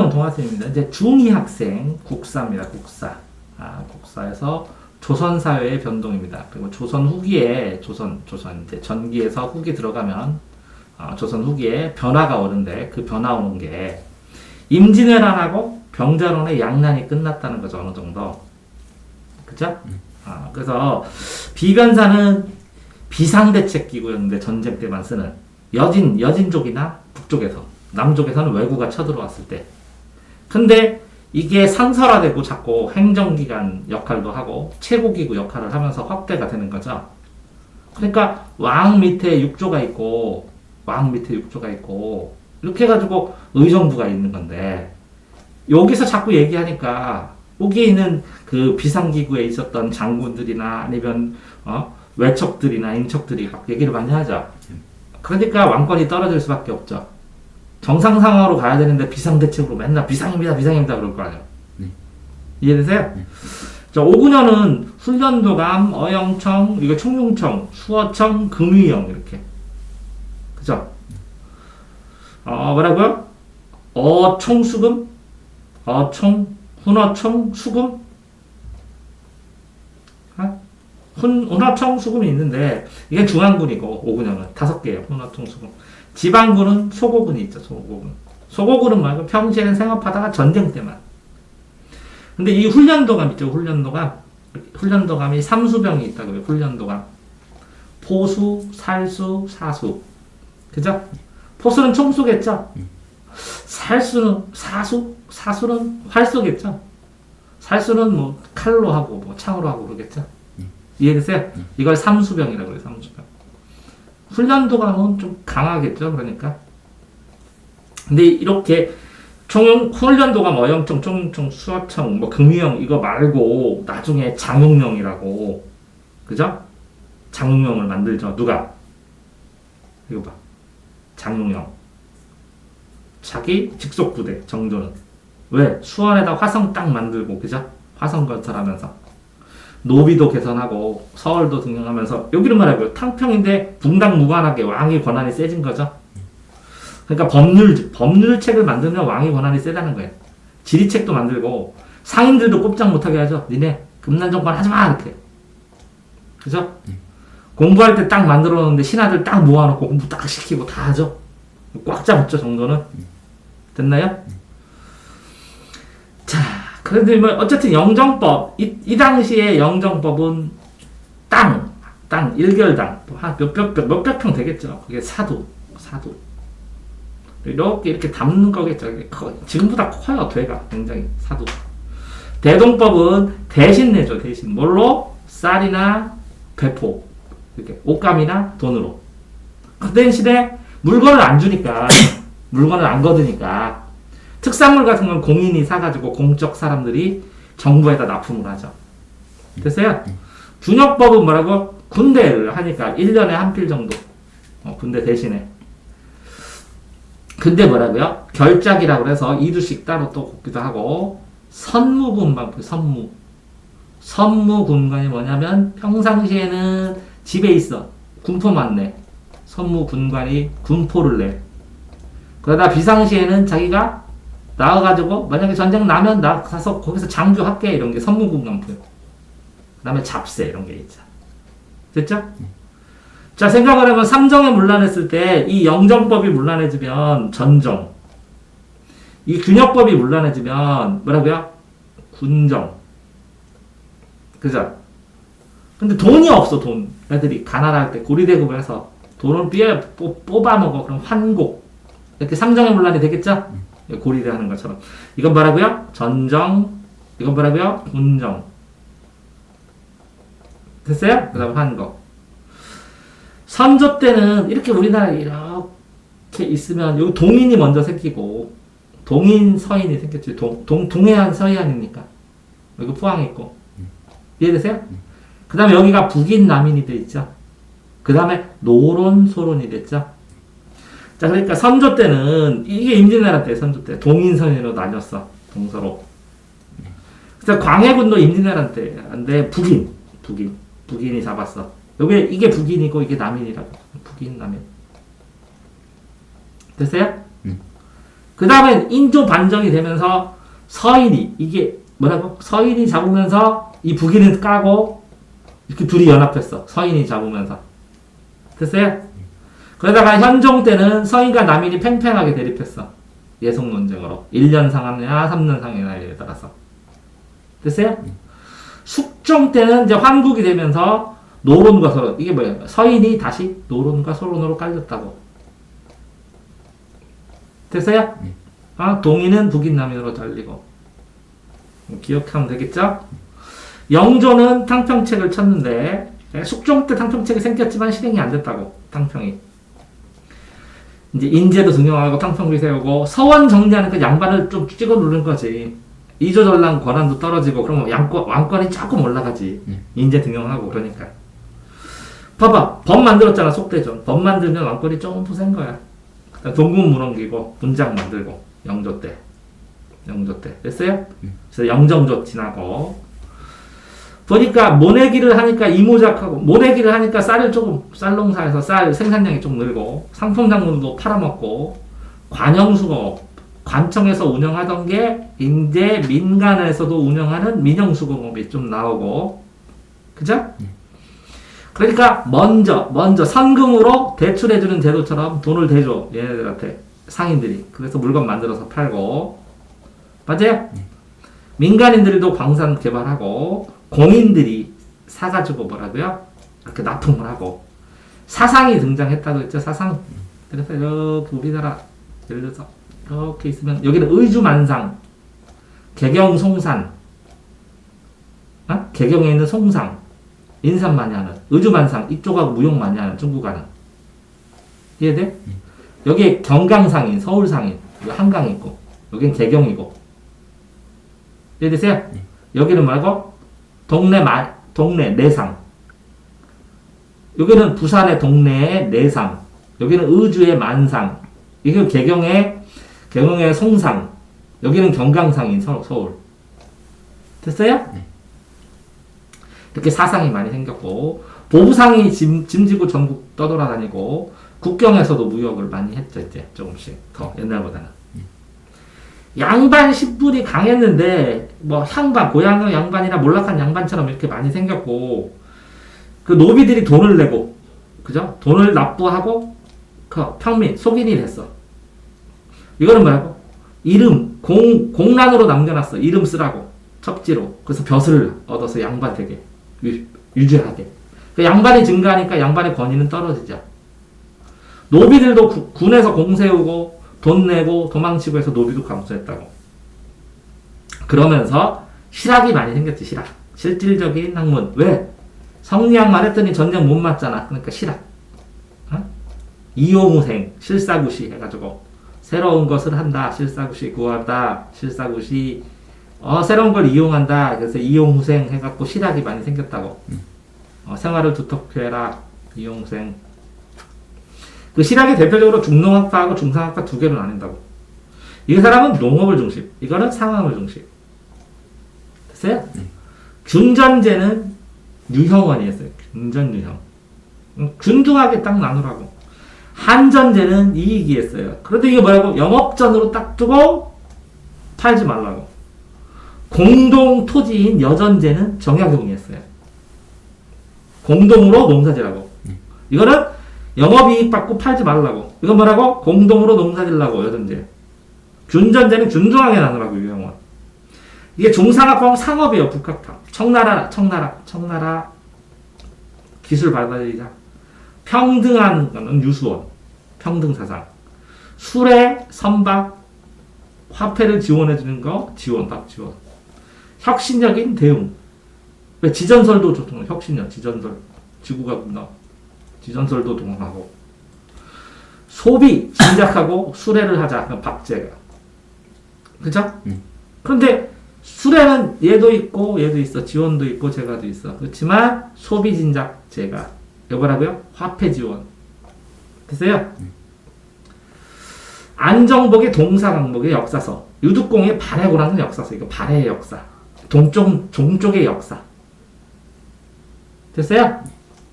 이병 동화쌤입니다. 이제 중2 학생 국사입니다. 국사. 국사에서 조선 사회의 변동입니다. 그리고 조선 후기에 조선 이제 전기에서 후기 들어가면 조선 후기에 변화가 오는데 그 변화 오는 게 임진왜란하고 병자론의 양난이 끝났다는 거죠. 어느 정도. 그죠? 그래서 비변사는 비상대책기구였는데 전쟁 때만 쓰는 여진족이나 북쪽에서 남쪽에서는 왜구가 쳐들어왔을 때. 근데 이게 상설화되고 자꾸 행정기관 역할도 하고 최고기구 역할을 하면서 확대가 되는 거죠. 그러니까 왕 밑에 육조가 있고 이렇게 해가지고 의정부가 있는 건데 여기서 자꾸 얘기하니까 여기에 있는 그 비상기구에 있었던 장군들이나 아니면 외척들이나 인척들이 막 얘기를 많이 하죠. 그러니까 왕권이 떨어질 수밖에 없죠. 정상 상황으로 가야 되는데 비상대책으로 맨날 비상입니다 그럴 거 아니에요. 이해되세요? 자, 5구년은 훈련도감, 어영청, 이거 총용청, 수어청, 금위영 이렇게. 그죠? 뭐라고요? 어총수금, 훈어총, 수금, 훈어총, 수금이 있는데 이게 중앙군이고 5구년은 5개예요. 훈어총, 수금. 지방군은 소고군이 있죠. 소고군은 말고 평시에는 생업하다가 전쟁 때만. 근데 이 훈련도감 있죠. 훈련도감이 삼수병이 있다고요. 훈련도감. 포수, 살수, 사수. 그죠? 포수는 총 쏘겠죠? 살수는 사수는 활 쏘겠죠? 살수는 뭐 칼로 하고 뭐 창으로 하고 그러겠죠? 이해되세요? 이걸 삼수병이라고 해요. 삼수병. 훈련도감은 좀 강하겠죠? 그러니까. 근데 이렇게 훈련도감, 어영청, 총용청, 수어청, 뭐 금위영 이거 말고 나중에 장용령이라고, 그죠? 장용령을 만들죠. 누가? 이거 봐. 장용령. 자기 직속부대 정조는. 왜? 수원에다 화성 딱 만들고, 그죠? 화성 건설하면서. 노비도 개선하고 서울도 등용하면서 여기는 말하고요. 탕평인데 붕당 무관하게 왕의 권한이 세진 거죠. 그러니까 법률책을 만들면 왕의 권한이 세다는 거예요. 지리책도 만들고 상인들도 꼼짝 못하게 하죠. 니네 금난정권 하지마 이렇게. 그죠? 공부할 때 딱 만들어 놓는데 신하들 딱 모아놓고 공부 딱 시키고 다 하죠. 꽉 잡았죠 정도는. 됐나요? 자, 그런데 뭐 어쨌든 영정법 이 당시에 영정법은 땅 일결당 몇백 평 되겠죠. 그게 사도 이렇게 담는 거겠죠. 지금보다 커요. 되가 굉장히 사도. 대동법은 대신 내죠. 대신 뭘로? 쌀이나 배포 이렇게 옷감이나 돈으로. 그 대신에 물건을 안 주니까 물건을 안 거두니까 특산물 같은 건 공인이 사가지고 공적 사람들이 정부에다 납품을 하죠. 됐어요? 군역법은 뭐라고? 군대를 하니까 1년에 한 필 정도. 군대 대신에. 근데 뭐라고요? 결작이라고 해서 2두씩 따로 또 굽기도 하고 선무군만 선무군관이 뭐냐면 평상시에는 집에 있어. 군포만 내. 선무군관이 군포를 내. 그러다 비상시에는 자기가 나와가지고 만약에 전쟁 나면 나 가서 거기서 장교할게 이런 게 선무군관포. 그 다음에 잡세 이런 게 있죠. 됐죠? 자, 생각을 하면 삼정에 문란했을 때 이 영정법이 문란해지면 전정, 이 균역법이 문란해지면 뭐라고요? 군정. 그죠? 근데 돈이 없어. 돈. 애들이 가난할 때 고리대금을 해서 돈을 뽑아먹어. 그럼 환곡. 이렇게 삼정의 문란이 되겠죠? 고리대 하는 것처럼. 이건 뭐라고요? 전정. 이건 뭐라고요? 군정. 됐어요? 그 다음 환곡. 선조 때는 이렇게 우리나라에 이렇게 있으면 여기 동인이 먼저 생기고 동인 서인이 생겼지. 동해안 서해안이니까 여기 포항 있고. 이해되세요? 그 다음에 여기가 북인 남인이 돼 있죠. 그 다음에 노론 소론이 됐죠. 자, 그러니까 선조 때는 이게 임진왜란 때 선조 때 동인 서인으로 나뉘었어. 동서로. 그래서 광해군도 임진왜란 때인데 북인이 잡았어. 여기 이게 북인이고 이게 남인이라고. 북인 남인. 됐어요? 그 다음에 인조 반정이 되면서 서인이, 이게 뭐라고? 서인이 잡으면서 이 북인을 까고 이렇게 둘이 연합했어. 서인이 잡으면서. 됐어요? 그러다가 현종 때는 서인과 남인이 팽팽하게 대립했어. 예속 논쟁으로. 1년 상하느냐, 3년 상하느냐에 따라서. 됐어요? 숙종 때는 이제 환국이 되면서 노론과 서론. 이게 뭐예요? 서인이 다시 노론과 서론으로 깔렸다고. 됐어요? 동인은 북인 남인으로 잘리고. 기억하면 되겠죠? 영조는 탕평책을 쳤는데 숙종 때 탕평책이 생겼지만 실행이 안 됐다고. 탕평이. 이제 인재도 등용하고 탕평비 세우고 서원 정리하니까 양반을 좀 찍어 누른 거지. 이조전랑 권한도 떨어지고 그러면 왕권이 조금 올라가지. 인재 등용하고 그러니까. 봐봐. 법 만들었잖아. 속대전. 법 만들면 왕권이 조금 부센 거야. 동군 문헌기고 문장 만들고 영조 때. 됐어요? 그래서 영정조 지나고 보니까 모내기를 하니까 이모작하고 모내기를 하니까 쌀을 조금 쌀농사에서 쌀 생산량이 좀 늘고 상품작물도 팔아먹고 관영수거 관청에서 운영하던 게 이제 민간에서도 운영하는 민영수거업이 좀 나오고 그죠? 그러니까 먼저 선금으로 대출해주는 제도처럼 돈을 대줘 얘네들한테 상인들이. 그래서 물건 만들어서 팔고 맞아요? 민간인들도 광산 개발하고 공인들이 사가지고 뭐라고요? 이렇게 납품을 하고 사상이 등장했다고 했죠. 사상. 그래서 이렇게 우리나라 예를 들어서 이렇게 있으면 여기는 의주만상 개경송산 개경에 있는 송상 인삼 많이 하는 의주만상 이쪽하고 무용 많이 하는 중국하는 이해돼? 여기 경강상인 서울상인 여기 한강 있고 여기는 개경이고 이해되세요? 여기는 뭐라고? 동네 내상 여기는 부산의 동네의 내상 여기는 의주의 만상 이게 개경의 송상 여기는 경강상인 서울 됐어요? 이렇게 사상이 많이 생겼고 보부상이 짐지고 전국 떠돌아다니고 국경에서도 무역을 많이 했죠. 이제 조금씩 더 옛날보다는 양반 신분이 강했는데 뭐 향반 고향의 양반이나 몰락한 양반처럼 이렇게 많이 생겼고 그 노비들이 돈을 내고 그죠? 돈을 납부하고 그 평민 속인이 됐어. 이거는 뭐라고? 이름 공란으로 남겨놨어. 이름 쓰라고 첩지로. 그래서 벼슬을 얻어서 양반 되게 유지하게. 그 양반이 증가하니까 양반의 권위는 떨어지죠. 노비들도 군에서 공 세우고 돈 내고 도망치고 해서 노비도 감소했다고. 그러면서 실학이 많이 생겼지. 실학. 실질적인 학문. 왜? 성리학 말했더니 전쟁 못 맞잖아. 그러니까 실학. 이용우생 실사구시 해가지고 새로운 것을 한다. 실사구시 구하다. 실사구시 새로운 걸 이용한다. 그래서 이용후생 해갖고 실학이 많이 생겼다고. 생활을 두텁게 해라. 이용후생. 그 실학이 대표적으로 중농학파하고 중상학파 두 개로 나뉜다고. 이 사람은 농업을 중심. 이거는 상황을 중심. 됐어요? 균전제는 유형원이었어요. 균전유형. 균등하게 딱 나누라고. 한전제는 이익이었어요. 그런데 이게 뭐라고? 영업전으로 딱 두고 팔지 말라고. 공동 토지인 여전제는 정약용이었어요. 공동으로 농사지라고. 이거는 영업이익 받고 팔지 말라고. 이건 뭐라고? 공동으로 농사지려고 여전제. 균전제는 균등하게 나누라고 유형원. 이게 중상학파는 상업이에요. 북학파. 청나라 기술 발달이자 평등한 거는 유수원. 평등사상. 술에 선박 화폐를 지원해주는 거 밥 지원. 혁신적인 대응. 왜 지전설도 좋던 혁신력 지전설. 지구가 군다. 지전설도 동원하고 소비 진작하고 수레를 하자. 박제가. 그죠? 그런데 수레는 얘도 있고 얘도 있어. 지원도 있고 제가도 있어. 그렇지만 소비 진작 제가. 여보라고요? 화폐 지원. 됐어요? 안정복의 동사강목의 역사서. 유득공의 발해고라는 역사서. 이거 발해의 역사. 종쪽의 역사. 됐어요?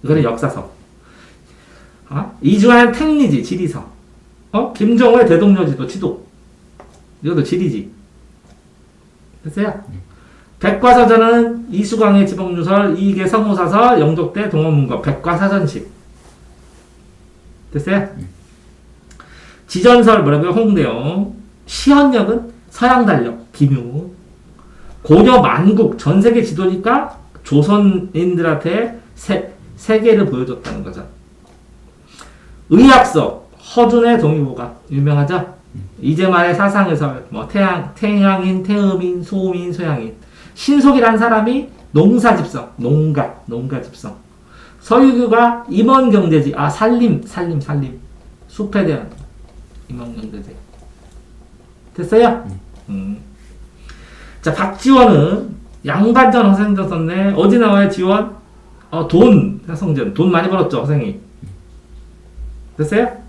이거는 역사서. 이주환 택리지 지리서. 김정호의 대동여지도 지도. 이것도 지리지. 됐어요? 백과사전은 이수광의 지법유설, 이익의 성우사설, 영족대 동원문거, 백과사전식. 됐어요? 지전설 뭐라고요? 홍대영. 시헌역은 서양달력, 김유. 고려 만국, 전세계 지도니까 조선인들한테 세계를 보여줬다는 거죠. 의학서, 허준의 동의보가 유명하죠? 이제말의 사상해설, 뭐 태양인, 태음인, 소음인, 소양인. 신속이란 사람이 농사집성, 농가집성. 서유교가 임원경제지, 살림. 숲에 대한 임원경제지. 됐어요? 자, 박지원은 양반전 허생전 썼네. 어디 나와요, 지원? 허성전. 돈 많이 벌었죠, 허생이. 됐어요?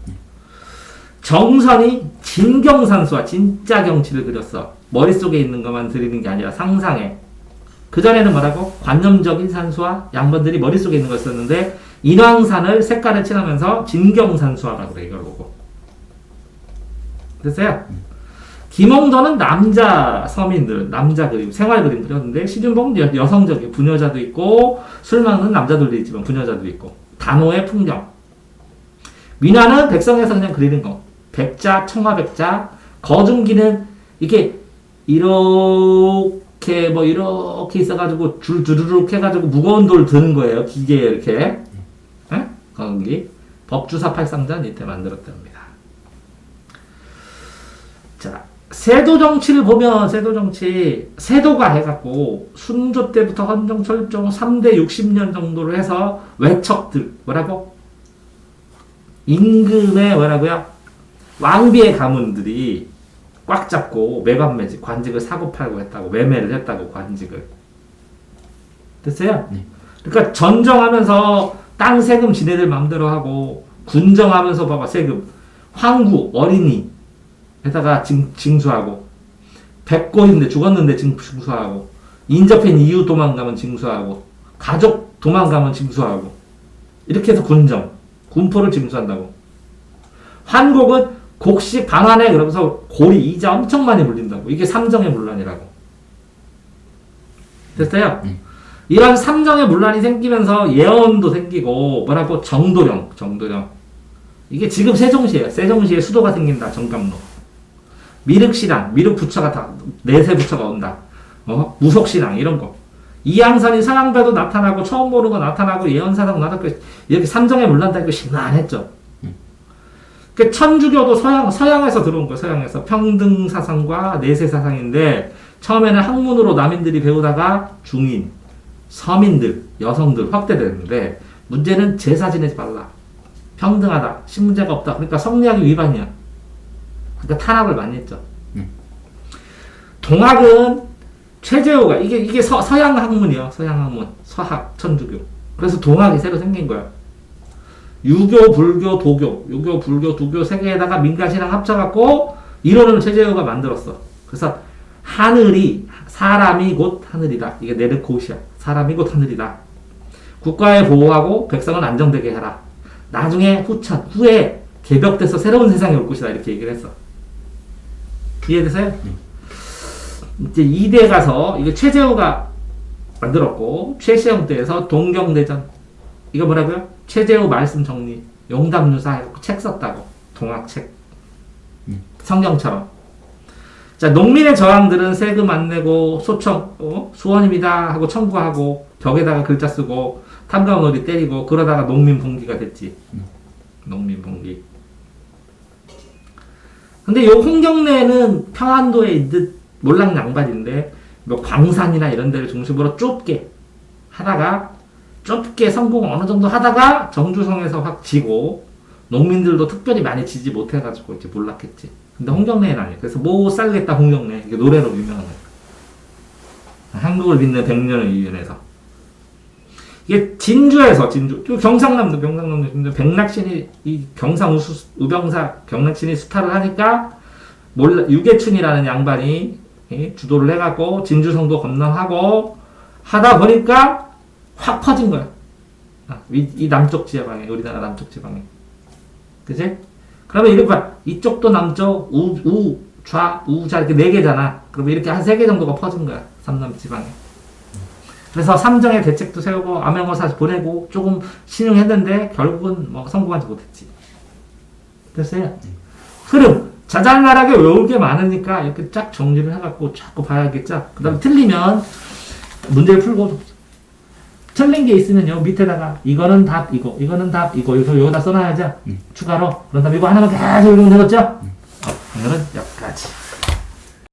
정선이 진경산수와 진짜 경치를 그렸어. 머릿속에 있는 것만 드리는 게 아니라 상상해. 그전에는 뭐라고? 관념적인 산수와 양반들이 머릿속에 있는 걸 썼는데, 인왕산을 색깔을 칠하면서 진경산수화라고 그래, 이걸 보고. 됐어요? 김홍도는 남자 서민들, 남자 그림, 생활 그림 그렸는데, 시준봉은 여성적인 부녀자도 있고, 술 먹는 남자들도 있지만 부녀자도 있고, 단호의 풍경. 민화는 백성에서 그냥 그리는 거. 백자, 청화백자. 거중기는 이렇게 이렇게 있어가지고 줄 두루룩 해가지고 무거운 돌 드는 거예요. 기계에 이렇게. 거중기. 법주사팔상전 이때 만들었답니다. 자, 세도정치를 보면 세도가 해갖고 순조 때부터 헌정철종 3대 60년 정도를 해서 외척들 뭐라고? 임금의 뭐라고요? 왕비의 가문들이 꽉 잡고 매관매직 관직을 사고 팔고 했다고, 매매를 했다고, 관직을. 됐어요? 네. 그러니까 전정하면서 땅 세금 지네들 맘대로 하고, 군정하면서 봐봐 세금, 황구 어린이에다가 징수하고, 백골인데 죽었는데 징수하고, 인접한 이웃 도망가면 징수하고, 가족 도망가면 징수하고, 이렇게 해서 군포를 징수한다고. 환곡은 곡식 방한해 그러면서 고리 이자 엄청 많이 물린다고. 이게 삼정의 문란이라고. 됐어요? 이런 삼정의 문란이 생기면서 예언도 생기고 뭐라고? 정도령. 이게 지금 세종시예요. 세종시에 수도가 생긴다. 정감로. 미륵신앙, 미륵 부처가 다 내세 부처가 온다. 무속신앙 이런 거. 이양선이 서양배도 나타나고 처음 보는 거 나타나고 예언사상 나타나고 이렇게 삼정의 문란 때문에 심란했죠. 그 천주교도 서양에서 들어온 거예요. 서양에서 평등 사상과 내세 사상인데 처음에는 학문으로 남인들이 배우다가 중인, 서민들, 여성들 확대되는데 문제는 제사 지내지 말라. 평등하다. 신문제가 없다. 그러니까 성리학이 위반이야. 그러니까 탄압을 많이 했죠. 동학은 최재호가 이게 서양 학문이요. 서양 학문, 서학, 천주교. 그래서 동학이 새로 생긴 거야. 유교, 불교, 도교, 유교, 불교, 도교 세 개에다가 민가신앙 합쳐갖고 이론을 최재호가 만들었어. 그래서 하늘이 사람이 곧 하늘이다. 이게 네르코시아. 사람이 곧 하늘이다. 국가에 보호하고 백성은 안정되게 하라. 나중에 후에 개벽돼서 새로운 세상이 올 것이다. 이렇게 얘기를 했어. 이해되세요? 이제 이대 가서 이게 최재호가 만들었고 최시영 때에서 동경대전 이거 뭐라고요? 최재호 말씀 정리 용담유사 해갖고 책 썼다고. 동학책 성경처럼. 자, 농민의 저항들은 세금 안 내고 수원입니다 하고 청구하고 벽에다가 글자 쓰고 탐가오놀이 때리고 그러다가 농민봉기가 됐지. 농민봉기. 근데 요 홍경래는 평안도에 있듯 몰락양반인데 뭐 광산이나 이런 데를 중심으로 좁게 성공 어느 정도 하다가 정주성에서 확 지고 농민들도 특별히 많이 지지 못해가지고 이제 몰락했지. 근데 홍경래는 아니에요. 그래서 못 살겠다 홍경래. 이게 노래로 유명한 거예요. 한국을 빛낸 100년을 위원해서. 이게 진주에서 경상남도 백낙신이 이 우병사 경낙신이 수탈을 하니까 유계춘이라는 양반이 주도를 해갖고 진주성도 건너하고 하다 보니까 확 퍼진 거야. 이 남쪽 지방에, 우리나라 남쪽 지방에. 그치? 그러면 이렇게 봐. 이쪽도 남쪽, 좌우자 이렇게 4개잖아. 그러면 이렇게 한 3개 정도가 퍼진 거야. 삼남 지방에. 그래서 삼정의 대책도 세우고 암행어사 보내고 조금 신용했는데 결국은 뭐 성공하지 못했지. 됐어요? 흐름. 자잘나하게 외울 게 많으니까 이렇게 쫙 정리를 해갖고 자꾸 봐야겠죠. 그 다음에 틀리면 문제를 풀고 틀린 게 있으면요 밑에다가 이거는 답 이거 이거는 답 이거 여기다 써놔야죠. 추가로. 그런 다음에 이거 하나만 계속 읽으면 되겠죠? 오늘은 여기까지.